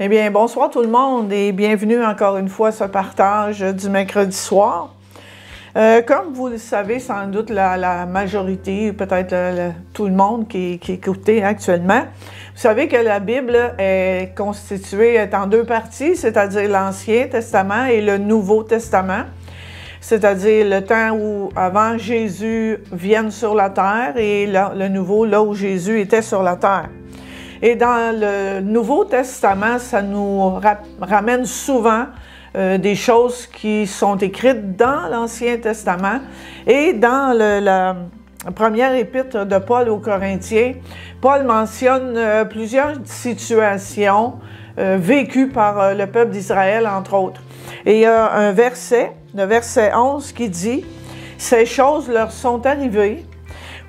Eh bien, bonsoir tout le monde et bienvenue encore une fois à ce partage du mercredi soir. Comme vous le savez, sans doute la majorité, peut-être tout le monde qui écoutait actuellement, vous savez que la Bible est constituée en deux parties, c'est-à-dire l'Ancien Testament et le Nouveau Testament, c'est-à-dire le temps où avant Jésus vienne sur la terre et le Nouveau, là où Jésus était sur la terre. Et dans le Nouveau Testament, ça nous ramène souvent des choses qui sont écrites dans l'Ancien Testament. Et dans la première épître de Paul aux Corinthiens, Paul mentionne plusieurs situations vécues par le peuple d'Israël, entre autres. Et il y a un verset, le verset 11, qui dit « Ces choses leur sont arrivées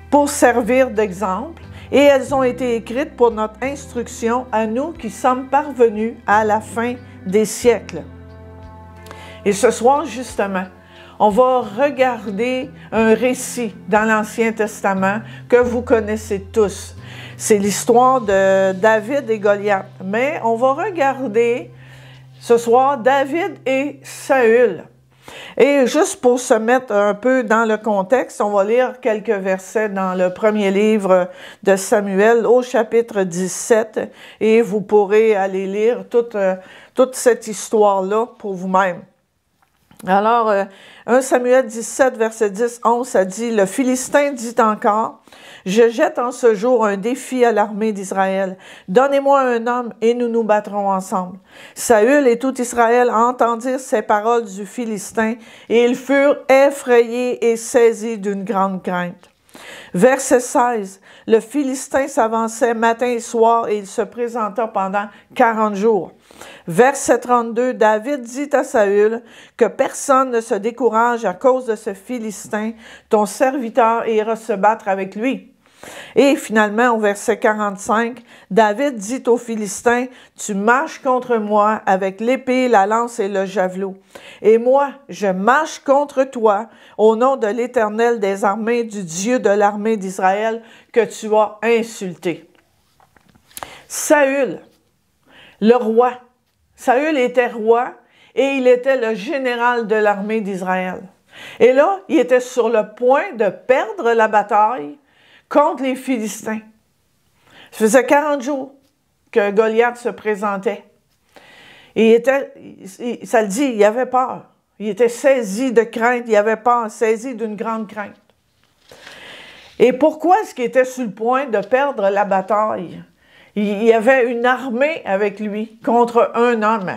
pour servir d'exemple, et elles ont été écrites pour notre instruction à nous qui sommes parvenus à la fin des siècles. » Et ce soir, justement, on va regarder un récit dans l'Ancien Testament que vous connaissez tous. C'est l'histoire de David et Goliath. Mais on va regarder ce soir David et Saül. Et juste pour se mettre un peu dans le contexte, on va lire quelques versets dans le premier livre de Samuel au chapitre 17 et vous pourrez aller lire toute cette histoire-là pour vous-même. Alors, 1 Samuel 17, verset 10-11, ça dit « Le Philistin dit encore, « Je jette en ce jour un défi à l'armée d'Israël. Donnez-moi un homme et nous nous battrons ensemble. » Saül et tout Israël entendirent ces paroles du Philistin et ils furent effrayés et saisis d'une grande crainte. Verset 16, « Le Philistin s'avançait matin et soir et il se présenta pendant 40 jours. » Verset 32, David dit à Saül que personne ne se décourage à cause de ce Philistin, ton serviteur ira se battre avec lui. Et finalement, au verset 45, David dit aux Philistins, tu marches contre moi avec l'épée, la lance et le javelot. Et moi, je marche contre toi au nom de l'Éternel des armées, du Dieu de l'armée d'Israël que tu as insulté. Saül, le roi. Saül était roi et il était le général de l'armée d'Israël. Et là, il était sur le point de perdre la bataille contre les Philistins. Ça faisait 40 jours que Goliath se présentait. Et ça le dit, il avait peur. Il était saisi de crainte, il avait peur, saisi d'une grande crainte. Et pourquoi est-ce qu'il était sur le point de perdre la bataille? Il y avait une armée avec lui contre un homme.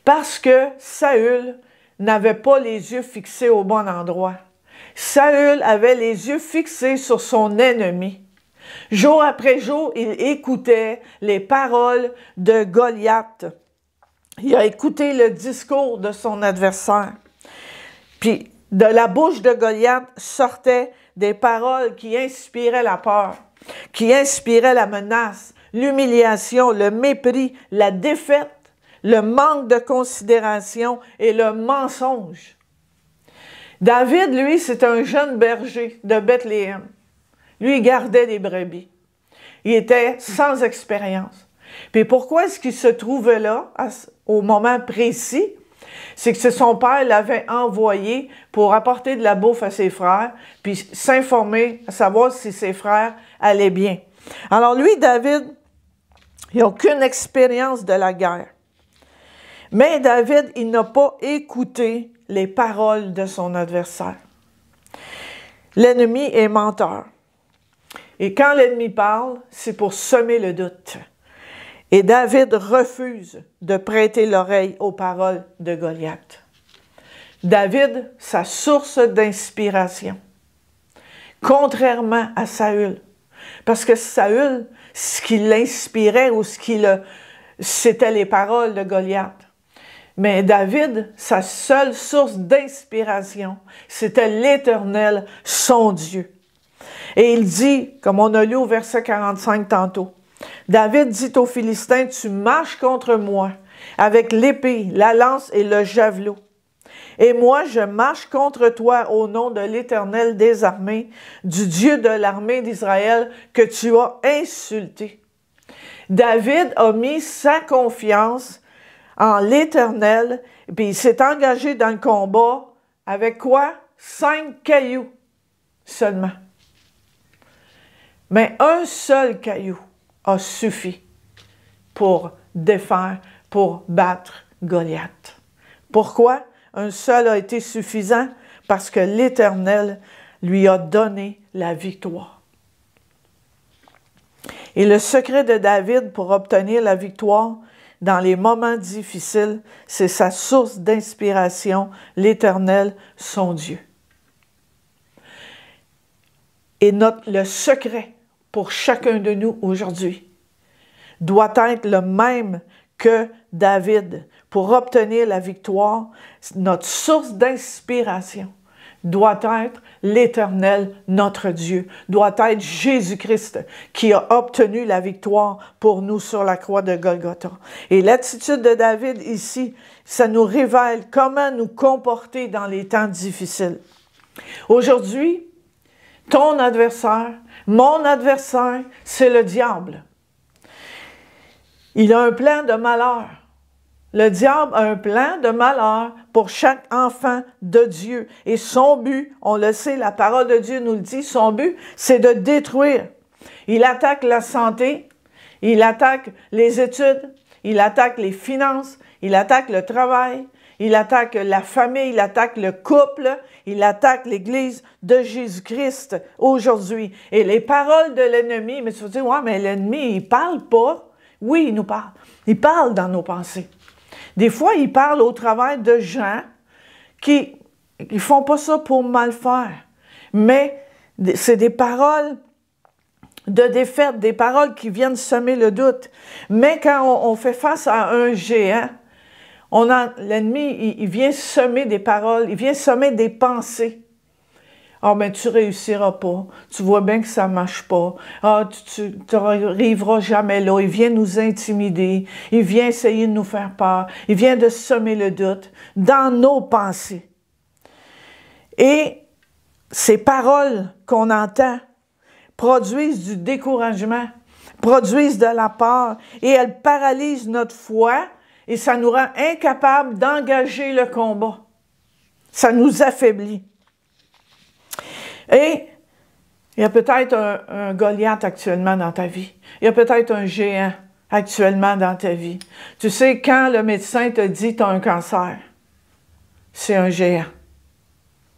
Parce que Saül n'avait pas les yeux fixés au bon endroit. Saül avait les yeux fixés sur son ennemi. Jour après jour, il écoutait les paroles de Goliath. Il a écouté le discours de son adversaire. Puis, de la bouche de Goliath sortaient des paroles qui inspiraient la peur, qui inspiraient la menace, l'humiliation, le mépris, la défaite, le manque de considération et le mensonge. David, lui, c'est un jeune berger de Bethléem. Lui, il gardait des brebis. Il était sans expérience. Puis pourquoi est-ce qu'il se trouvait là, au moment précis? C'est que son père l'avait envoyé pour apporter de la bouffe à ses frères, puis s'informer, à savoir si ses frères allaient bien. Alors lui, David, il n'a aucune expérience de la guerre. Mais David, il n'a pas écouté les paroles de son adversaire. L'ennemi est menteur. Et quand l'ennemi parle, c'est pour semer le doute. Et David refuse de prêter l'oreille aux paroles de Goliath. David, sa source d'inspiration. Contrairement à Saül. Parce que Saül, ce qui l'inspirait ou c'était les paroles de Goliath. Mais David, sa seule source d'inspiration, c'était l'Éternel, son Dieu. Et il dit, comme on a lu au verset 45 tantôt, David dit aux Philistins, tu marches contre moi avec l'épée, la lance et le javelot. Et moi, je marche contre toi au nom de l'Éternel des armées, du Dieu de l'armée d'Israël que tu as insulté. David a mis sa confiance en l'Éternel, puis il s'est engagé dans le combat avec quoi? 5 cailloux seulement. Mais un seul caillou a suffi pour défaire, pour battre Goliath. Pourquoi? Un seul a été suffisant? Parce que l'Éternel lui a donné la victoire. Et le secret de David pour obtenir la victoire dans les moments difficiles, c'est sa source d'inspiration, l'Éternel, son Dieu. Et le secret pour chacun de nous aujourd'hui doit être le même que David. Pour obtenir la victoire, notre source d'inspiration doit être l'Éternel, notre Dieu, doit être Jésus-Christ qui a obtenu la victoire pour nous sur la croix de Golgotha. Et l'attitude de David ici, ça nous révèle comment nous comporter dans les temps difficiles. Aujourd'hui, ton adversaire, mon adversaire, c'est le diable. Il a un plan de malheur. Le diable a un plan de malheur pour chaque enfant de Dieu. Et son but, on le sait, la parole de Dieu nous le dit, son but, c'est de détruire. Il attaque la santé, il attaque les études, il attaque les finances, il attaque le travail, il attaque la famille, il attaque le couple, il attaque l'Église de Jésus-Christ aujourd'hui. Et les paroles de l'ennemi, mais tu vas dire, ouais, mais l'ennemi, il parle pas. Oui, il nous parle. Il parle dans nos pensées. Des fois, il parle au travers de gens qui ne font pas ça pour mal faire. Mais c'est des paroles de défaite, des paroles qui viennent semer le doute. Mais quand on fait face à un géant, l'ennemi, il vient semer des paroles, il vient semer des pensées. Ah, mais tu réussiras pas. Tu vois bien que ça marche pas. Ah, tu n'arriveras jamais là. Il vient nous intimider. Il vient essayer de nous faire peur. Il vient de semer le doute dans nos pensées. Et ces paroles qu'on entend produisent du découragement, produisent de la peur et elles paralysent notre foi et ça nous rend incapables d'engager le combat. Ça nous affaiblit. Et il y a peut-être un Goliath actuellement dans ta vie. Il y a peut-être un géant actuellement dans ta vie. Tu sais, quand le médecin te dit « tu as un cancer », c'est un géant.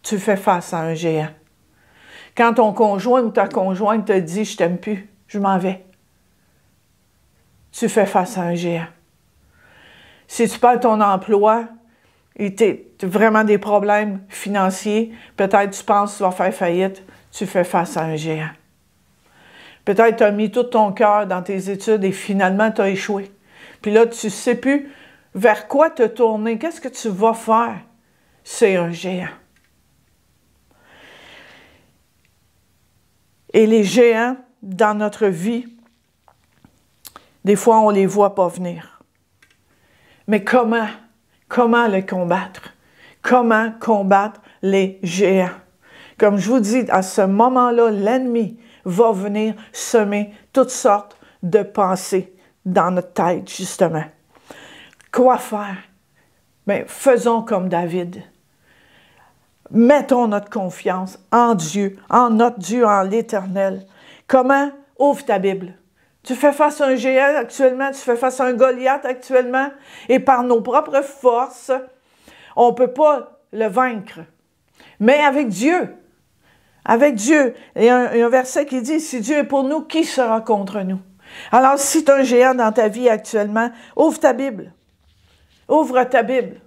Tu fais face à un géant. Quand ton conjoint ou ta conjointe te dit « je t'aime plus, je m'en vais », tu fais face à un géant. Si tu perds ton emploi, et tu as vraiment des problèmes financiers, peut-être tu penses que tu vas faire faillite, tu fais face à un géant. Peut-être tu as mis tout ton cœur dans tes études et finalement tu as échoué. Puis là, tu ne sais plus vers quoi te tourner, qu'est-ce que tu vas faire? C'est un géant. Et les géants, dans notre vie, des fois, on ne les voit pas venir. Mais comment les combattre? Comment combattre les géants? Comme je vous dis, à ce moment-là, l'ennemi va venir semer toutes sortes de pensées dans notre tête, justement. Quoi faire? Bien, faisons comme David. Mettons notre confiance en Dieu, en notre Dieu, en l'Éternel. Comment? Ouvre ta Bible. Tu fais face à un géant actuellement, tu fais face à un Goliath actuellement, et par nos propres forces, on ne peut pas le vaincre. Mais avec Dieu, il y a un verset qui dit, si Dieu est pour nous, qui sera contre nous? Alors, si tu as un géant dans ta vie actuellement, ouvre ta Bible. Ouvre ta Bible.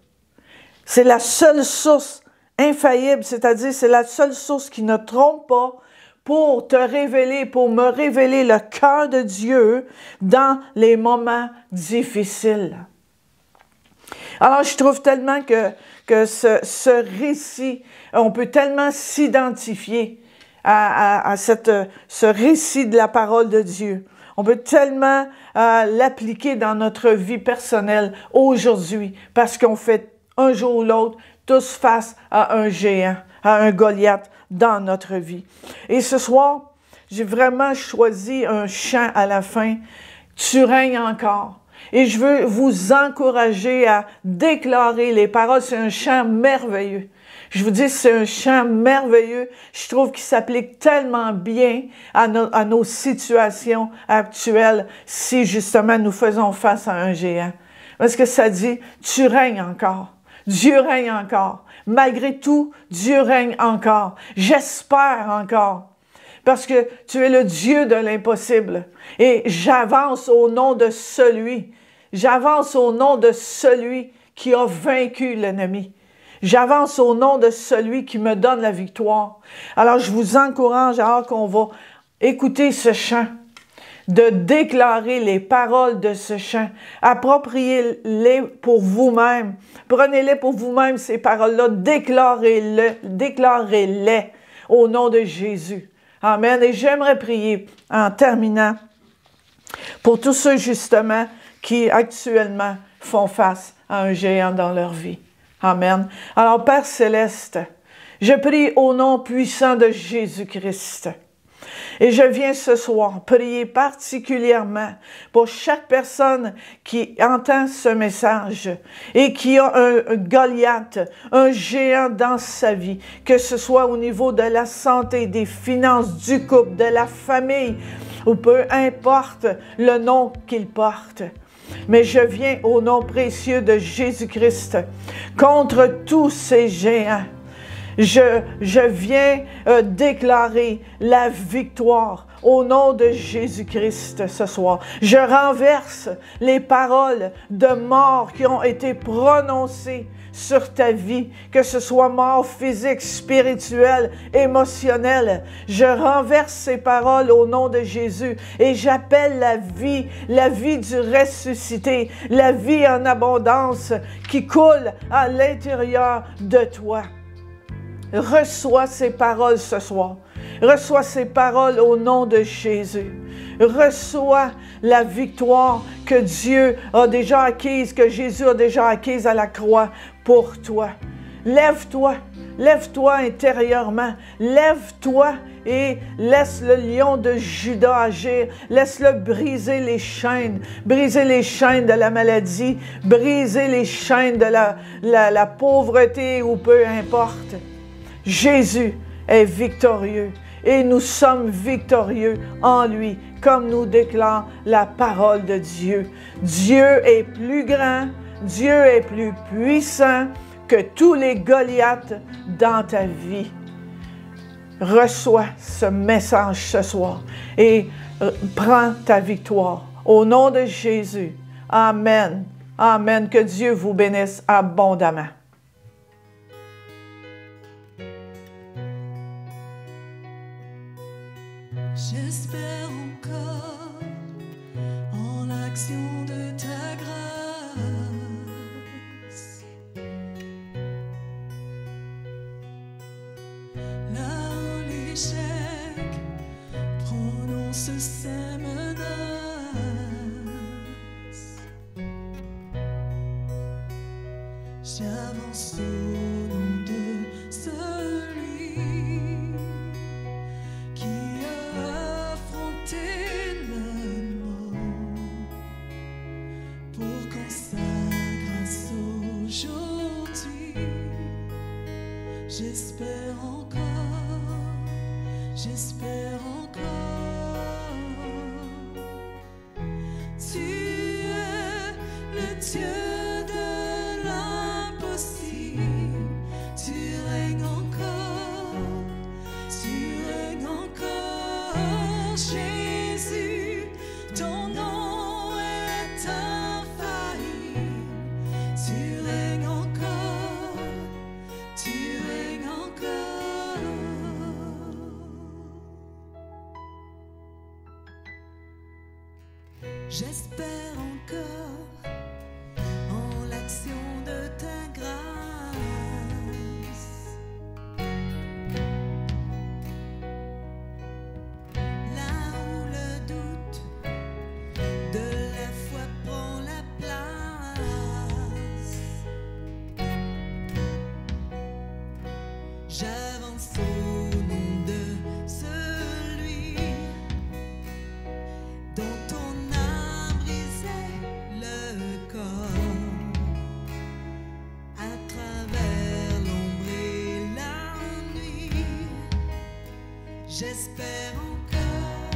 C'est la seule source infaillible, c'est-à-dire c'est la seule source qui ne trompe pas pour te révéler, pour me révéler le cœur de Dieu dans les moments difficiles. Alors, je trouve tellement que ce récit, on peut tellement s'identifier à ce récit de la parole de Dieu. On peut tellement l'appliquer dans notre vie personnelle aujourd'hui, parce qu'on fait un jour ou l'autre tous face à un géant, à un Goliath dans notre vie. Et ce soir, j'ai vraiment choisi un chant à la fin Tu règnes encore. Et je veux vous encourager à déclarer les paroles. C'est un chant merveilleux. Je vous dis, c'est un chant merveilleux. Je trouve qu'il s'applique tellement bien à nos situations actuelles si justement nous faisons face à un géant. Parce que ça dit, tu règnes encore. Dieu règne encore. Malgré tout, Dieu règne encore. J'espère encore. Parce que tu es le Dieu de l'impossible. Et j'avance au nom de celui. J'avance au nom de celui qui a vaincu l'ennemi. J'avance au nom de celui qui me donne la victoire. Alors, je vous encourage, alors qu'on va écouter ce chant, de déclarer les paroles de ce chant. Appropriez-les pour vous-même. Prenez-les pour vous-même, ces paroles-là. Déclarez-les au nom de Jésus. Amen. Et j'aimerais prier en terminant pour tous ceux justement qui actuellement font face à un géant dans leur vie. Amen. Alors, Père Céleste, je prie au nom puissant de Jésus-Christ. Et je viens ce soir prier particulièrement pour chaque personne qui entend ce message et qui a un Goliath, un géant dans sa vie, que ce soit au niveau de la santé, des finances, du couple, de la famille, ou peu importe le nom qu'il porte. Mais je viens au nom précieux de Jésus-Christ contre tous ces géants. Je viens déclarer la victoire au nom de Jésus-Christ ce soir. Je renverse les paroles de mort qui ont été prononcées sur ta vie, que ce soit mort physique, spirituelle, émotionnelle. Je renverse ces paroles au nom de Jésus et j'appelle la vie du ressuscité, la vie en abondance qui coule à l'intérieur de toi. Reçois ces paroles ce soir. Reçois ces paroles au nom de Jésus. Reçois la victoire que Dieu a déjà acquise, que Jésus a déjà acquise à la croix pour toi. Lève-toi, lève-toi intérieurement, lève-toi et laisse le lion de Juda agir. Laisse-le briser les chaînes de la maladie, briser les chaînes de la pauvreté ou peu importe. Jésus est victorieux et nous sommes victorieux en lui, comme nous déclare la parole de Dieu. Dieu est plus grand, Dieu est plus puissant que tous les Goliaths dans ta vie. Reçois ce message ce soir et prends ta victoire. Au nom de Jésus, Amen. Amen. Que Dieu vous bénisse abondamment. J'espère encore en l'action de ta grâce. Là où l'échec prononce ses menaces, j'avance au nom de celui qui a affronté la mort pour qu'en sa grâce aujourd'hui, j'espère encore, j'espère encore. Tu es le Dieu de l'impossible, tu règnes encore, tu règnes encore, Jésus, ton nom est infaillible, tu règnes encore, tu règnes encore. J'espère encore en l'action de ta grâce. Là où le doute de la foi prend la place, j'avance au nom de celui dont on a J'espère encore,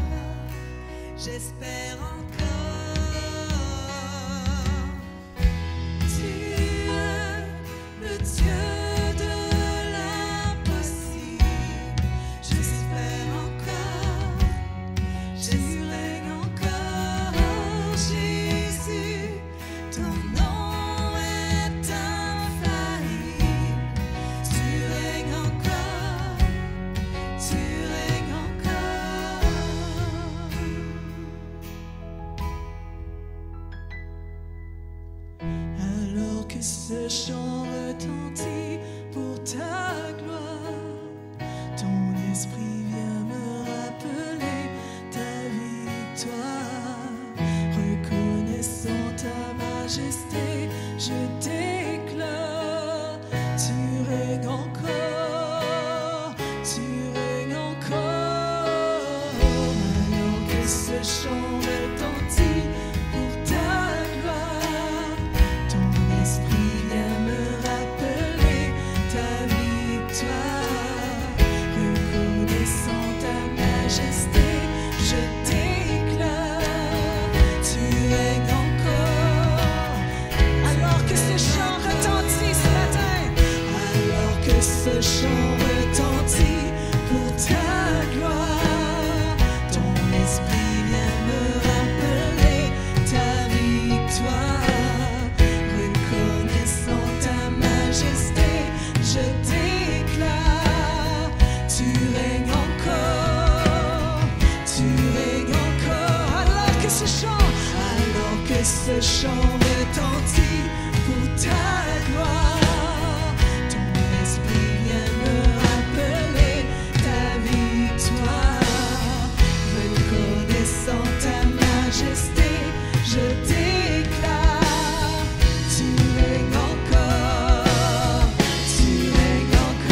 j'espère encore. Tu es le Dieu de l'impossible. J'espère encore, tu règnes encore, Jésus. Ton nom est infaillible. Tu règnes encore, tu règnes encore. Alors que ce chant retentit pour ta gloire, ton esprit vient me rappeler ta victoire. Reconnaissant ta majesté, je déclare, tu règnes encore, tu règnes encore. Alors que ce chant retentit pour ta gloire, ton esprit vient me rappeler ta victoire. Reconnaissant ta majesté, je déclare, tu règnes encore. Alors que ce chant retentit ce matin, alors que ce chant retentit pour ta gloire, ton esprit vient me rappeler ta victoire. Reconnaissant ta majesté, je déclare, tu règnes encore, tu règnes encore. Alors que ce chant retentit pour ta gloire, ton esprit vient me rappeler ta victoire. Reconnaissant ta majesté, je déclare, tu règnes encore, tu règnes encore.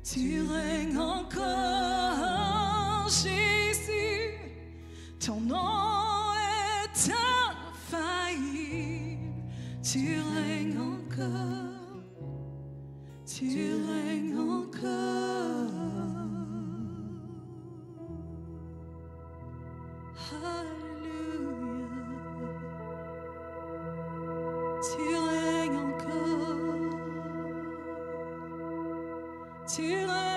Tu règnes encore, Jésus. Ton nom est infaillible. Tu règnes encore. Tu règnes encore. Alléluia. Tu règnes encore. Tu règnes